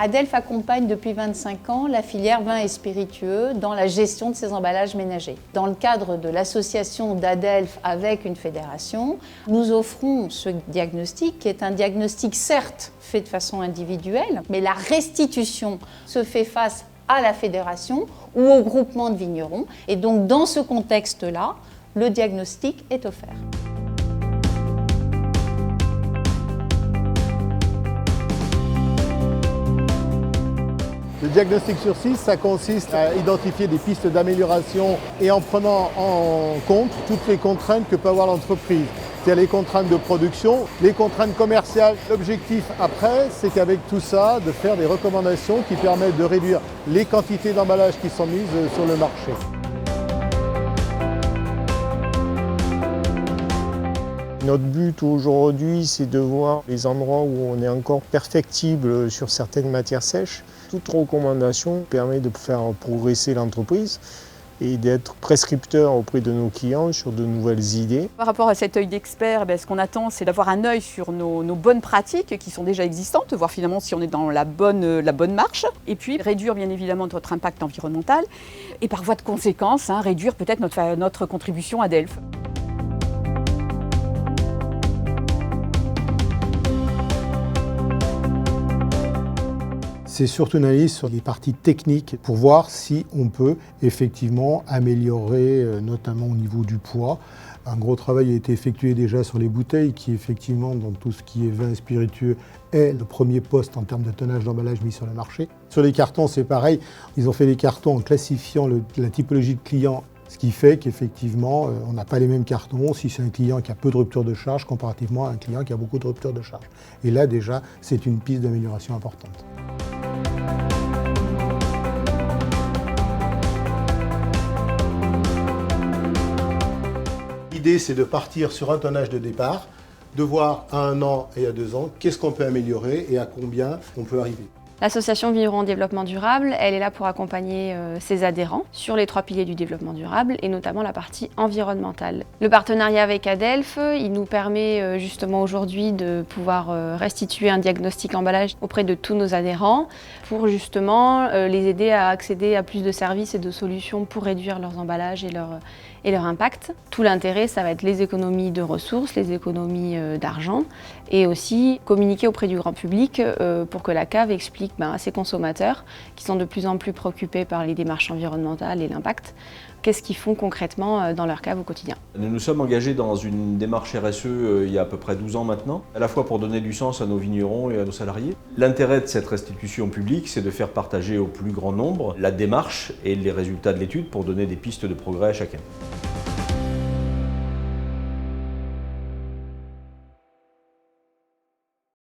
Adelph accompagne depuis 25 ans la filière vins et spiritueux dans la gestion de ses emballages ménagers. Dans le cadre de l'association d'Adelph avec une fédération, nous offrons ce diagnostic qui est un diagnostic certes fait de façon individuelle, mais la restitution se fait face à la fédération ou au groupement de vignerons. Et donc dans ce contexte-là, le diagnostic est offert. Le diagnostic sur 6, ça consiste à identifier des pistes d'amélioration et en prenant en compte toutes les contraintes que peut avoir l'entreprise. C'est-à-dire les contraintes de production, les contraintes commerciales. L'objectif après, c'est qu'avec tout ça, de faire des recommandations qui permettent de réduire les quantités d'emballage qui sont mises sur le marché. Notre but aujourd'hui, c'est de voir les endroits où on est encore perfectible sur certaines matières sèches. Toute recommandation permet de faire progresser l'entreprise et d'être prescripteur auprès de nos clients sur de nouvelles idées. Par rapport à cet œil d'expert, ce qu'on attend, c'est d'avoir un œil sur nos bonnes pratiques qui sont déjà existantes, voir finalement si on est dans la bonne marche, et puis réduire bien évidemment notre impact environnemental, et par voie de conséquence, réduire peut-être notre contribution à Adelph. C'est surtout une analyse sur les parties techniques pour voir si on peut effectivement améliorer, notamment au niveau du poids. Un gros travail a été effectué déjà sur les bouteilles qui effectivement, dans tout ce qui est vin spiritueux, est le premier poste en termes de tonnage d'emballage mis sur le marché. Sur les cartons, c'est pareil. Ils ont fait les cartons en classifiant la typologie de client, ce qui fait qu'effectivement, on n'a pas les mêmes cartons si c'est un client qui a peu de rupture de charge comparativement à un client qui a beaucoup de rupture de charge. Et là déjà, c'est une piste d'amélioration importante. L'idée, c'est de partir sur un tonnage de départ, de voir à 1 an et à 2 ans qu'est-ce qu'on peut améliorer et à combien on peut arriver. L'association Vignerons Développement Durable, elle est là pour accompagner ses adhérents sur les 3 piliers du développement durable et notamment la partie environnementale. Le partenariat avec Adelph, il nous permet justement aujourd'hui de pouvoir restituer un diagnostic emballage auprès de tous nos adhérents pour justement les aider à accéder à plus de services et de solutions pour réduire leurs emballages et leur impact. Tout l'intérêt, ça va être les économies de ressources, les économies d'argent et aussi communiquer auprès du grand public pour que la cave explique à ses consommateurs qui sont de plus en plus préoccupés par les démarches environnementales et l'impact, qu'est-ce qu'ils font concrètement dans leur cave au quotidien. Nous nous sommes engagés dans une démarche RSE il y a à peu près 12 ans maintenant, à la fois pour donner du sens à nos vignerons et à nos salariés. L'intérêt de cette restitution publique, c'est de faire partager au plus grand nombre la démarche et les résultats de l'étude pour donner des pistes de progrès à chacun.